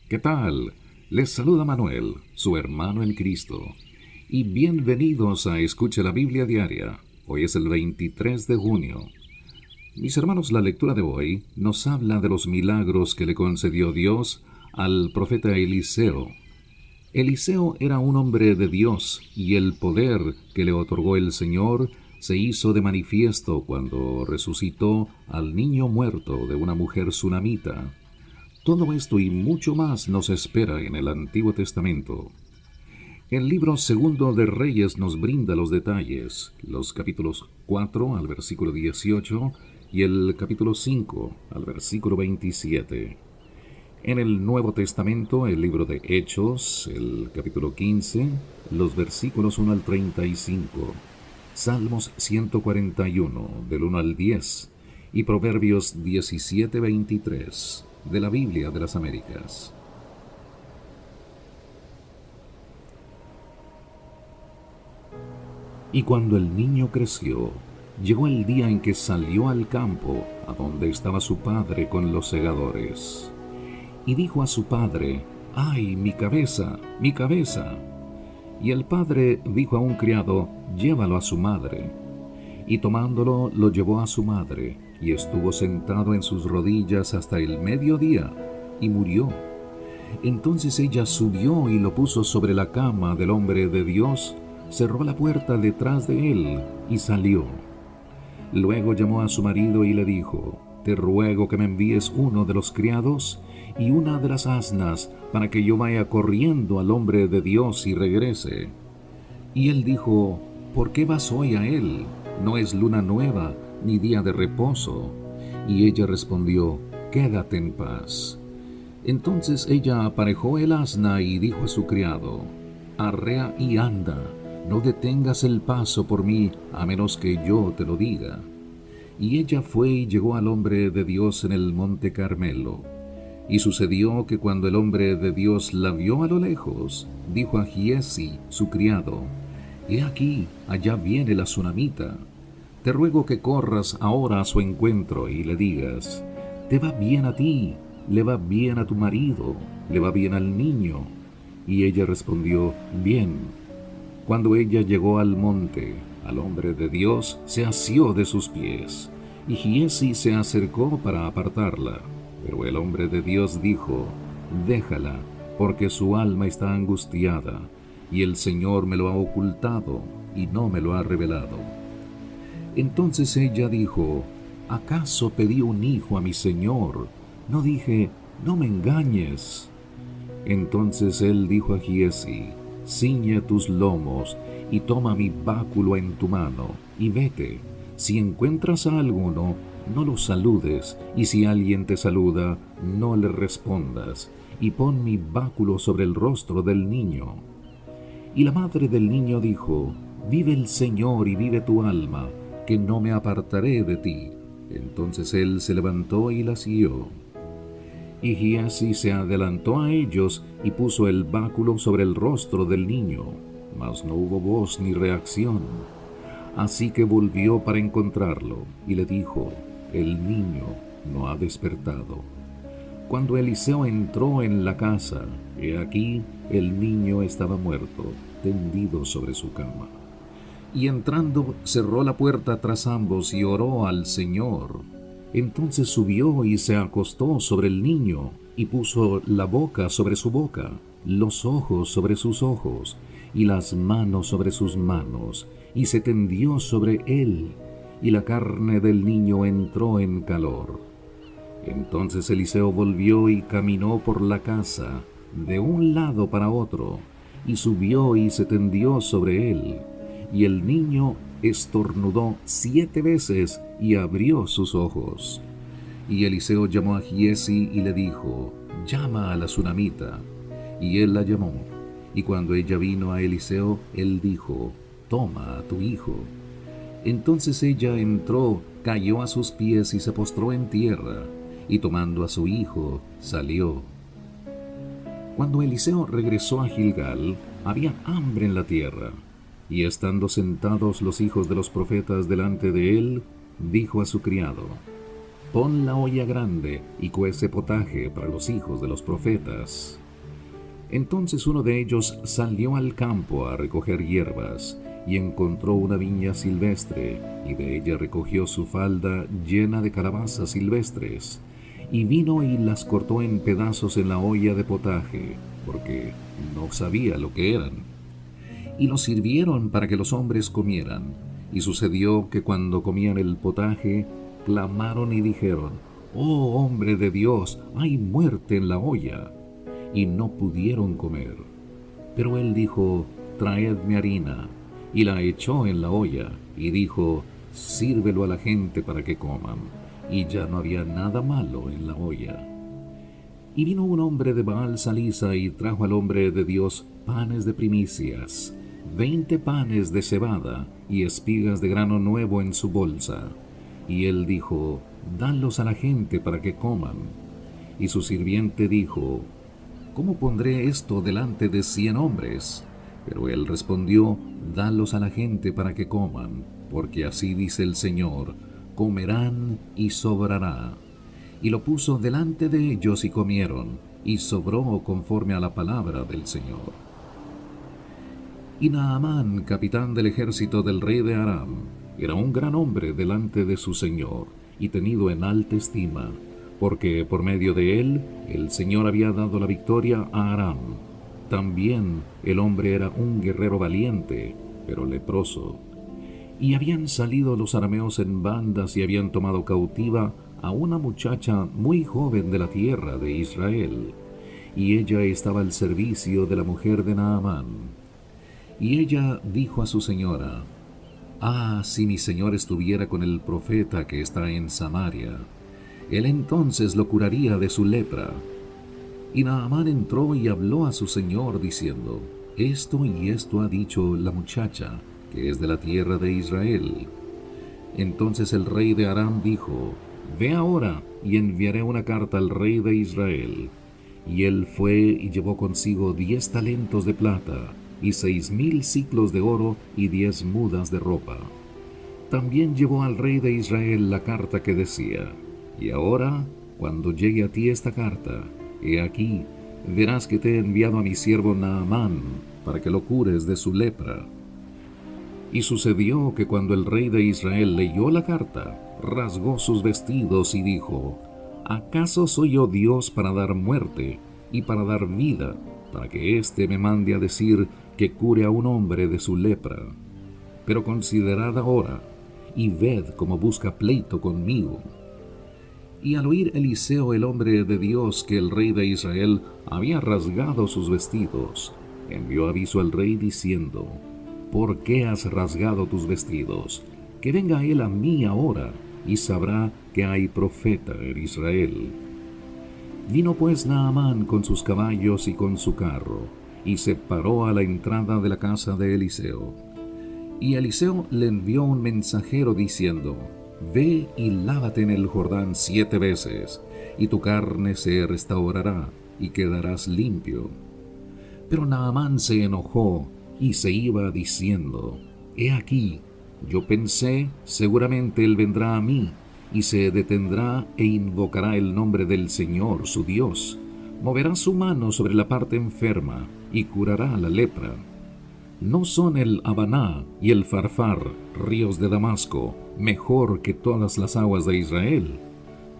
¿Qué tal? Les saluda Manuel, su hermano en Cristo, y bienvenidos a Escuche la Biblia Diaria. Hoy es el 23 de junio. Mis hermanos, la lectura de hoy nos habla de los milagros que le concedió Dios al profeta Eliseo. Eliseo era un hombre de Dios, y el poder que le otorgó el Señor se hizo de manifiesto cuando resucitó al niño muerto de una mujer sunamita. Todo esto y mucho más nos espera en el Antiguo Testamento. El libro segundo de Reyes nos brinda los detalles, los capítulos 4 al versículo 18 y el capítulo 5 al versículo 27. En el Nuevo Testamento, el libro de Hechos, el capítulo 15, los versículos 1 al 35, Salmos 141, del 1 al 10, y Proverbios 17-23, de la Biblia de las Américas. Y cuando el niño creció, llegó el día en que salió al campo, a donde estaba su padre con los segadores. Y dijo a su padre: ¡Ay, mi cabeza, mi cabeza! Y el padre dijo a un criado: Llévalo a su madre. Y tomándolo, lo llevó a su madre, y estuvo sentado en sus rodillas hasta el mediodía, y murió. Entonces ella subió y lo puso sobre la cama del hombre de Dios, cerró la puerta detrás de él, y salió. Luego llamó a su marido y le dijo: Te ruego que me envíes uno de los criados y una de las asnas, para que yo vaya corriendo al hombre de Dios y regrese. Y él dijo: ¿Por qué vas hoy a él? No es luna nueva, ni día de reposo. Y ella respondió: Quédate en paz. Entonces ella aparejó el asna y dijo a su criado: Arrea y anda, no detengas el paso por mí, a menos que yo te lo diga. Y ella fue y llegó al hombre de Dios en el monte Carmelo. Y sucedió que cuando el hombre de Dios la vio a lo lejos, dijo a Giesi, su criado: He aquí, allá viene la sunamita. Te ruego que corras ahora a su encuentro y le digas: Te va bien a ti, le va bien a tu marido, le va bien al niño. Y ella respondió: Bien. Cuando ella llegó al monte, al hombre de Dios se asió de sus pies, y Giesi se acercó para apartarla. Pero el hombre de Dios dijo: Déjala, porque su alma está angustiada, y el Señor me lo ha ocultado, y no me lo ha revelado. Entonces ella dijo: ¿Acaso pedí un hijo a mi Señor? No dije: No me engañes. Entonces él dijo a Giesi: Ciñe tus lomos, y toma mi báculo en tu mano, y vete. Si encuentras a alguno, no lo saludes, y si alguien te saluda, no le respondas, y pon mi báculo sobre el rostro del niño. Y la madre del niño dijo: Vive el Señor y vive tu alma, que no me apartaré de ti. Entonces él se levantó y la siguió. Y Giesi se adelantó a ellos y puso el báculo sobre el rostro del niño, mas no hubo voz ni reacción. Así que volvió para encontrarlo, y le dijo: El niño no ha despertado. Cuando Eliseo entró en la casa, he aquí el niño estaba muerto, tendido sobre su cama. Y entrando cerró la puerta tras ambos y oró al Señor. Entonces subió y se acostó sobre el niño, y puso la boca sobre su boca, los ojos sobre sus ojos, y las manos sobre sus manos, y se tendió sobre él, y la carne del niño entró en calor. Entonces Eliseo volvió y caminó por la casa, de un lado para otro, y subió y se tendió sobre él, y el niño estornudó 7 veces y abrió sus ojos. Y Eliseo llamó a Giesi y le dijo: Llama a la sunamita. Y él la llamó. Y cuando ella vino a Eliseo, él dijo: Toma a tu hijo. Entonces ella entró, cayó a sus pies y se postró en tierra, y tomando a su hijo, salió. Cuando Eliseo regresó a Gilgal, había hambre en la tierra. Y estando sentados los hijos de los profetas delante de él, dijo a su criado: pon la olla grande y cuece potaje para los hijos de los profetas. Entonces uno de ellos salió al campo a recoger hierbas, y encontró una viña silvestre, y de ella recogió su falda llena de calabazas silvestres, y vino y las cortó en pedazos en la olla de potaje, porque no sabía lo que eran. Y los sirvieron para que los hombres comieran. Y sucedió que cuando comían el potaje, clamaron y dijeron: «Oh hombre de Dios, hay muerte en la olla». Y no pudieron comer. Pero él dijo: «Traedme harina». Y la echó en la olla, y dijo: «Sírvelo a la gente para que coman». Y ya no había nada malo en la olla. Y vino un hombre de Baal Salisa y trajo al hombre de Dios panes de primicias, 20 panes de cebada y espigas de grano nuevo en su bolsa. Y él dijo: «Danlos a la gente para que coman». Y su sirviente dijo: «¿Cómo pondré esto delante de 100 hombres?» Pero él respondió: «Dalos a la gente para que coman, porque así dice el Señor: comerán y sobrará». Y lo puso delante de ellos y comieron, y sobró conforme a la palabra del Señor. Y Naamán, capitán del ejército del rey de Aram, era un gran hombre delante de su señor, y tenido en alta estima, porque por medio de él el Señor había dado la victoria a Aram. También el hombre era un guerrero valiente, pero leproso. Y habían salido los arameos en bandas y habían tomado cautiva a una muchacha muy joven de la tierra de Israel, y ella estaba al servicio de la mujer de Naamán. Y ella dijo a su señora: «Ah, si mi señor estuviera con el profeta que está en Samaria, él entonces lo curaría de su lepra». Y Naamán entró y habló a su señor diciendo: «Esto y esto ha dicho la muchacha, que es de la tierra de Israel». Entonces el rey de Aram dijo: «Ve ahora, y enviaré una carta al rey de Israel». Y él fue y llevó consigo 10 talentos de plata, y 6,000 siclos de oro, y 10 mudas de ropa. También llevó al rey de Israel la carta que decía: «Y ahora, cuando llegue a ti esta carta, he aquí, verás que te he enviado a mi siervo Naamán, para que lo cures de su lepra». Y sucedió que cuando el rey de Israel leyó la carta, rasgó sus vestidos y dijo: «¿Acaso soy yo Dios para dar muerte y para dar vida, para que éste me mande a decir que cure a un hombre de su lepra? Pero considerad ahora, y ved cómo busca pleito conmigo». Y al oír Eliseo, el hombre de Dios, que el rey de Israel había rasgado sus vestidos, envió aviso al rey diciendo: «¿Por qué has rasgado tus vestidos? Que venga él a mí ahora, y sabrá que hay profeta en Israel». Vino pues Naamán con sus caballos y con su carro, y se paró a la entrada de la casa de Eliseo. Y Eliseo le envió un mensajero diciendo: «Ve y lávate en el Jordán 7 veces, y tu carne se restaurará, y quedarás limpio». Pero Naamán se enojó, y se iba diciendo: «He aquí, yo pensé, seguramente él vendrá a mí, y se detendrá e invocará el nombre del Señor su Dios, moverá su mano sobre la parte enferma, y curará la lepra. ¿No son el Habaná y el Farfar, ríos de Damasco, mejor que todas las aguas de Israel?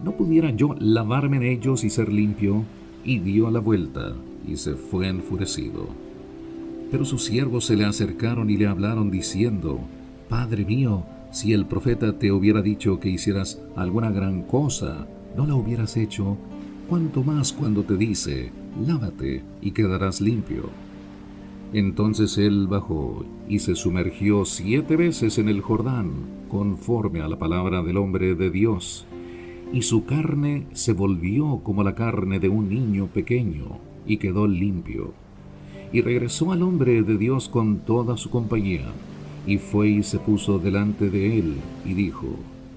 ¿No pudiera yo lavarme en ellos y ser limpio?» Y dio la vuelta, y se fue enfurecido. Pero sus siervos se le acercaron y le hablaron diciendo: «Padre mío, si el profeta te hubiera dicho que hicieras alguna gran cosa, ¿no la hubieras hecho? Cuanto más cuando te dice: lávate y quedarás limpio». Entonces él bajó y se sumergió 7 veces en el Jordán, conforme a la palabra del hombre de Dios, y su carne se volvió como la carne de un niño pequeño, y quedó limpio. Y regresó al hombre de Dios con toda su compañía, y fue y se puso delante de él, y dijo: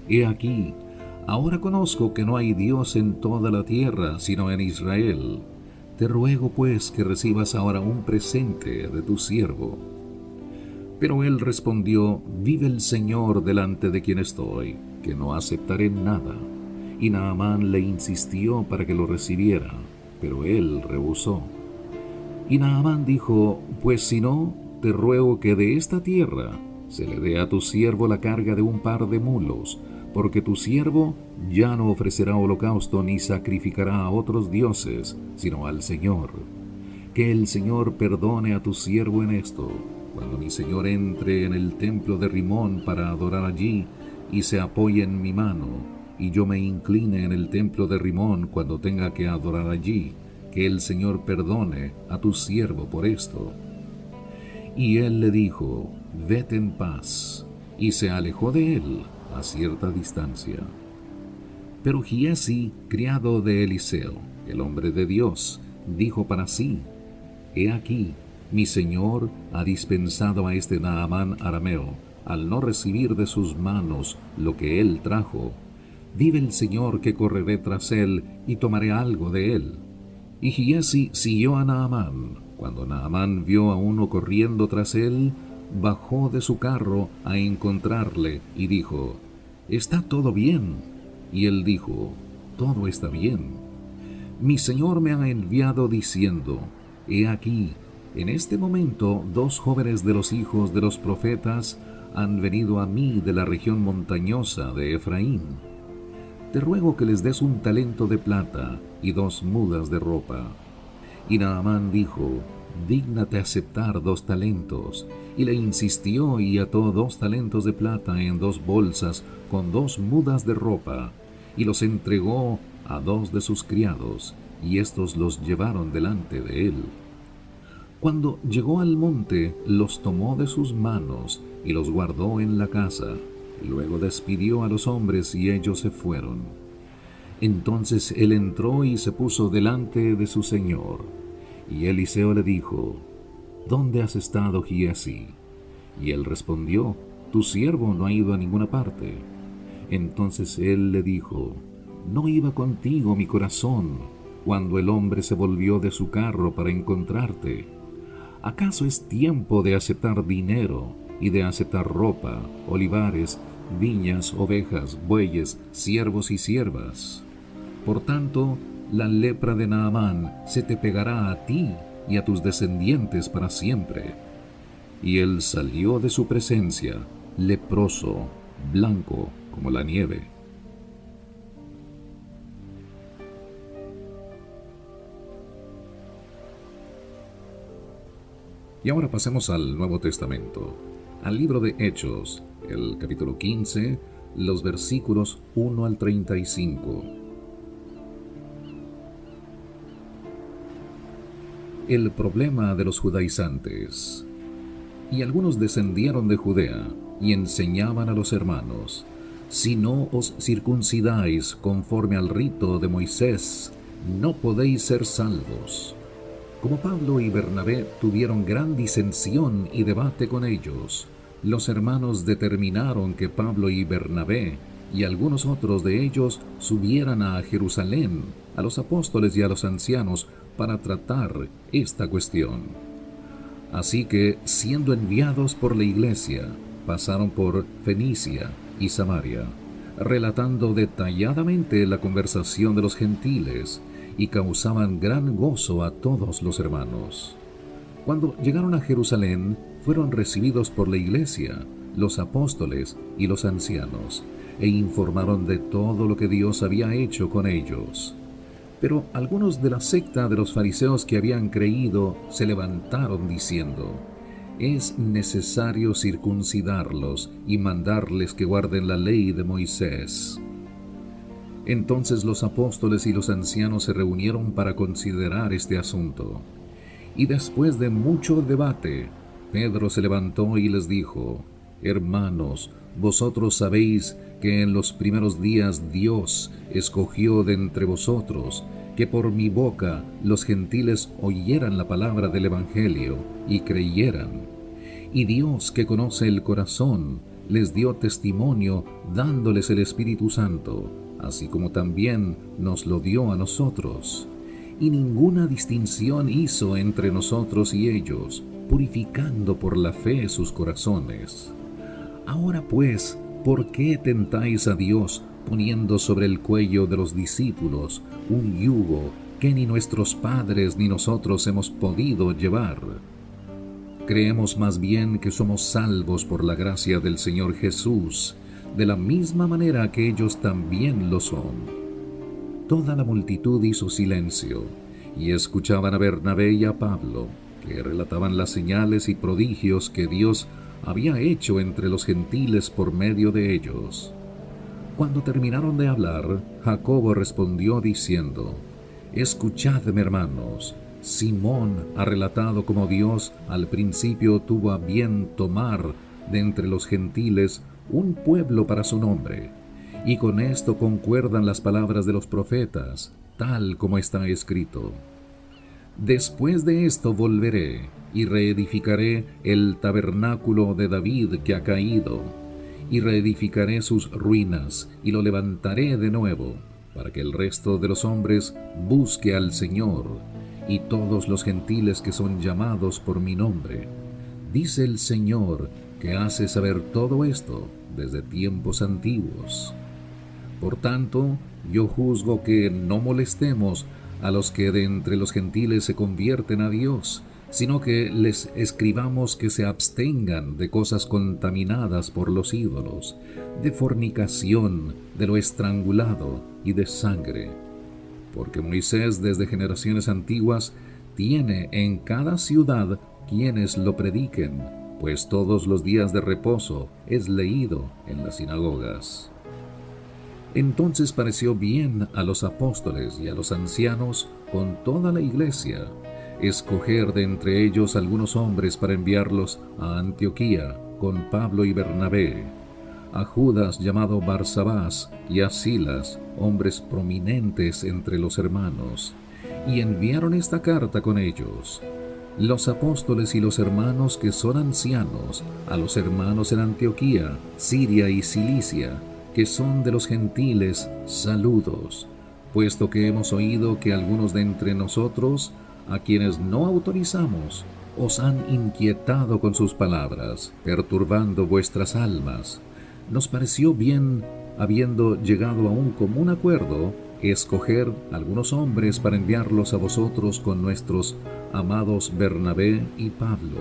«He aquí, ahora conozco que no hay Dios en toda la tierra, sino en Israel. Te ruego pues que recibas ahora un presente de tu siervo». Pero él respondió: «Vive el Señor delante de quien estoy, que no aceptaré nada». Y Naamán le insistió para que lo recibiera, pero él rehusó. Y Naamán dijo: pues si no, te ruego que de esta tierra se le dé a tu siervo la carga de un par de mulos, porque tu siervo ya no ofrecerá holocausto ni sacrificará a otros dioses, sino al Señor. Que el Señor perdone a tu siervo en esto, cuando mi señor entre en el templo de Rimón para adorar allí, y se apoye en mi mano, y yo me incline en el templo de Rimón cuando tenga que adorar allí, que el Señor perdone a tu siervo por esto. Y él le dijo: vete en paz, y se alejó de él a cierta distancia. Pero Giezi, criado de Eliseo, el hombre de Dios, dijo para sí: he aquí, mi señor ha dispensado a este Naamán arameo, al no recibir de sus manos lo que él trajo. Vive el Señor que correré tras él y tomaré algo de él. Y Giezi siguió a Naamán. Cuando Naamán vio a uno corriendo tras él, bajó de su carro a encontrarle y dijo: ¿está todo bien? Y él dijo: todo está bien. Mi señor me ha enviado diciendo: he aquí, en este momento 2 jóvenes de los hijos de los profetas han venido a mí de la región montañosa de Efraín. Te ruego que les des un talento de plata y 2 mudas de ropa. Y Naamán dijo: dígnate aceptar 2 talentos. Y le insistió y ató 2 talentos de plata en 2 bolsas con 2 mudas de ropa, y los entregó a 2 de sus criados, y éstos los llevaron delante de él. Cuando llegó al monte, los tomó de sus manos y los guardó en la casa. Luego despidió a los hombres y ellos se fueron. Entonces él entró y se puso delante de su señor. Y Eliseo le dijo: ¿dónde has estado, Giezi? Y él respondió: tu siervo no ha ido a ninguna parte. Entonces él le dijo: ¿no iba contigo mi corazón cuando el hombre se volvió de su carro para encontrarte? ¿Acaso es tiempo de aceptar dinero y de aceptar ropa, olivares, viñas, ovejas, bueyes, siervos y siervas? Por tanto, la lepra de Naamán se te pegará a ti y a tus descendientes para siempre. Y él salió de su presencia, leproso, blanco como la nieve. Y ahora pasemos al Nuevo Testamento, al libro de Hechos, el capítulo 15, los versículos 1 al 35. El problema de los judaizantes. Y algunos descendieron de Judea y enseñaban a los hermanos: si no os circuncidáis conforme al rito de Moisés, no podéis ser salvos. Como Pablo y Bernabé tuvieron gran disensión y debate con ellos, los hermanos determinaron que Pablo y Bernabé y algunos otros de ellos subieran a Jerusalén, a los apóstoles y a los ancianos, para tratar esta cuestión. Así que, siendo enviados por la iglesia, pasaron por Fenicia y Samaria, relatando detalladamente la conversación de los gentiles, y causaban gran gozo a todos los hermanos. Cuando llegaron a Jerusalén, fueron recibidos por la iglesia, los apóstoles y los ancianos, e informaron de todo lo que Dios había hecho con ellos. Pero algunos de la secta de los fariseos que habían creído se levantaron diciendo: es necesario circuncidarlos y mandarles que guarden la ley de Moisés. Entonces los apóstoles y los ancianos se reunieron para considerar este asunto. Y después de mucho debate, Pedro se levantó y les dijo: hermanos, vosotros sabéis que en los primeros días Dios escogió de entre vosotros que por mi boca los gentiles oyeran la palabra del Evangelio y creyeran. Y Dios, que conoce el corazón, les dio testimonio dándoles el Espíritu Santo, así como también nos lo dio a nosotros. Y ninguna distinción hizo entre nosotros y ellos, purificando por la fe sus corazones. Ahora pues, ¿por qué tentáis a Dios poniendo sobre el cuello de los discípulos un yugo que ni nuestros padres ni nosotros hemos podido llevar. Creemos más bien que somos salvos por la gracia del Señor Jesús, de la misma manera que ellos también lo son. Toda la multitud hizo silencio y escuchaban a Bernabé y a Pablo, que relataban las señales y prodigios que Dios había hecho entre los gentiles por medio de ellos. Cuando terminaron de hablar, Jacobo respondió diciendo: Escuchadme, hermanos. Simón ha relatado cómo Dios al principio tuvo a bien tomar de entre los gentiles un pueblo para su nombre, y con esto concuerdan las palabras de los profetas, tal como está escrito: Después de esto volveré y reedificaré el tabernáculo de David que ha caído, y reedificaré sus ruinas y lo levantaré de nuevo, para que el resto de los hombres busque al Señor, y todos los gentiles que son llamados por mi nombre. Dice el Señor, que hace saber todo esto desde tiempos antiguos. Por tanto, yo juzgo que no molestemos a los que de entre los gentiles se convierten a Dios, sino que les escribamos que se abstengan de cosas contaminadas por los ídolos, de fornicación, de lo estrangulado y de sangre. Porque Moisés desde generaciones antiguas tiene en cada ciudad quienes lo prediquen, pues todos los días de reposo es leído en las sinagogas. Entonces pareció bien a los apóstoles y a los ancianos con toda la iglesia escoger de entre ellos algunos hombres para enviarlos a Antioquía con Pablo y Bernabé, a Judas llamado Barsabás y a Silas, hombres prominentes entre los hermanos, y enviaron esta carta con ellos: Los apóstoles y los hermanos que son ancianos, a los hermanos en Antioquía, Siria y Cilicia, que son de los gentiles, saludos, puesto que hemos oído que algunos de entre nosotros, a quienes no autorizamos, os han inquietado con sus palabras, perturbando vuestras almas. Nos pareció bien, habiendo llegado a un común acuerdo, escoger algunos hombres para enviarlos a vosotros con nuestros amados Bernabé y Pablo,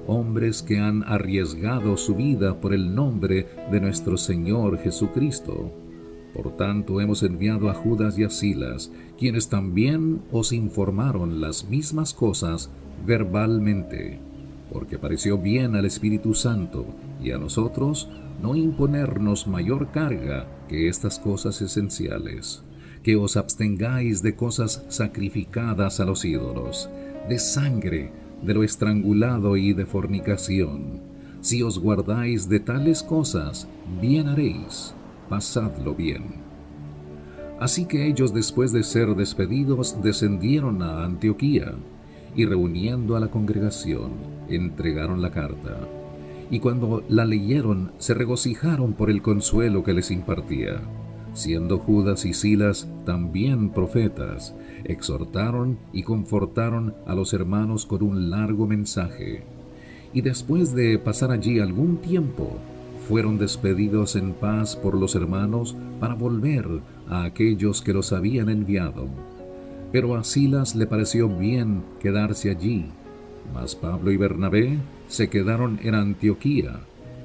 hombres que han arriesgado su vida por el nombre de nuestro Señor Jesucristo. Por tanto, hemos enviado a Judas y a Silas, quienes también os informaron las mismas cosas verbalmente, porque pareció bien al Espíritu Santo y a nosotros no imponernos mayor carga que estas cosas esenciales: que os abstengáis de cosas sacrificadas a los ídolos, de sangre, de lo estrangulado y de fornicación. Si os guardáis de tales cosas, bien haréis. Pasadlo bien. Así que ellos, después de ser despedidos, descendieron a Antioquía, y reuniendo a la congregación, entregaron la carta. Y cuando la leyeron, se regocijaron por el consuelo que les impartía. Siendo Judas y Silas también profetas, exhortaron y confortaron a los hermanos con un largo mensaje. Y después de pasar allí algún tiempo, fueron despedidos en paz por los hermanos para volver a aquellos que los habían enviado. Pero a Silas le pareció bien quedarse allí, mas Pablo y Bernabé se quedaron en Antioquía,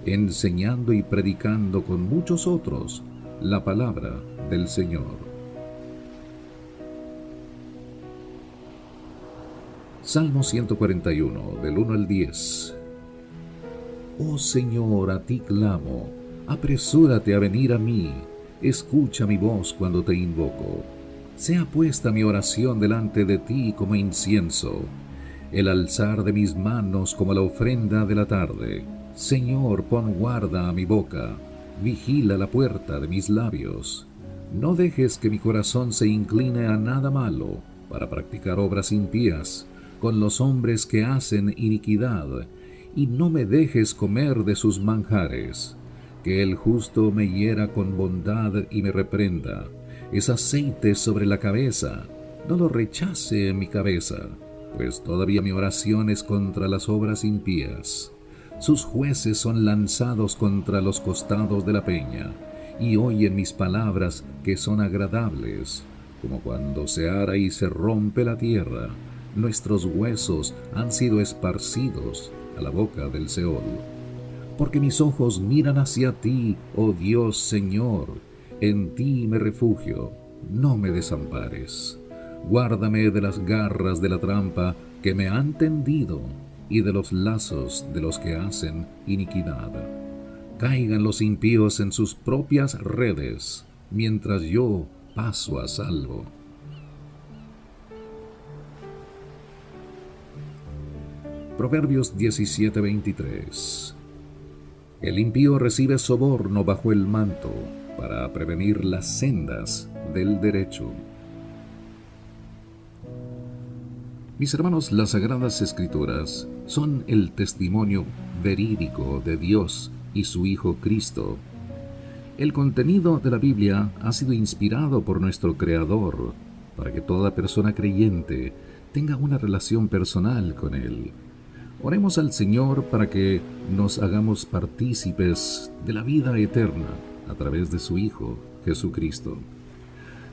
enseñando y predicando con muchos otros la palabra del Señor. Salmo 141, del 1 al 10. Oh Señor, a ti clamo, apresúrate a venir a mí, escucha mi voz cuando te invoco. Sea puesta mi oración delante de ti como incienso, el alzar de mis manos como la ofrenda de la tarde. Señor, pon guarda a mi boca, vigila la puerta de mis labios. No dejes que mi corazón se incline a nada malo, para practicar obras impías con los hombres que hacen iniquidad, y no me dejes comer de sus manjares. Que el justo me hiera con bondad y me reprenda. Es aceite sobre la cabeza, no lo rechace en mi cabeza, pues todavía mi oración es contra las obras impías. Sus jueces son lanzados contra los costados de la peña, y oyen mis palabras que son agradables, como cuando se ara y se rompe la tierra. Nuestros huesos han sido esparcidos a la boca del Seol. Porque mis ojos miran hacia ti, oh Dios Señor, en ti me refugio, no me desampares. Guárdame de las garras de la trampa que me han tendido y de los lazos de los que hacen iniquidad. Caigan los impíos en sus propias redes, mientras yo paso a salvo. Proverbios 17:23. El impío recibe soborno bajo el manto para prevenir las sendas del derecho. Mis hermanos, las Sagradas Escrituras son el testimonio verídico de Dios y su Hijo Cristo. El contenido de la Biblia ha sido inspirado por nuestro Creador para que toda persona creyente tenga una relación personal con Él. Oremos al Señor para que nos hagamos partícipes de la vida eterna a través de su Hijo, Jesucristo.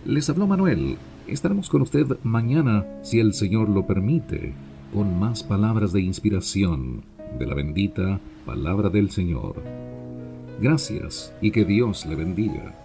Les habló Manuel. Estaremos con usted mañana, si el Señor lo permite, con más palabras de inspiración de la bendita palabra del Señor. Gracias y que Dios le bendiga.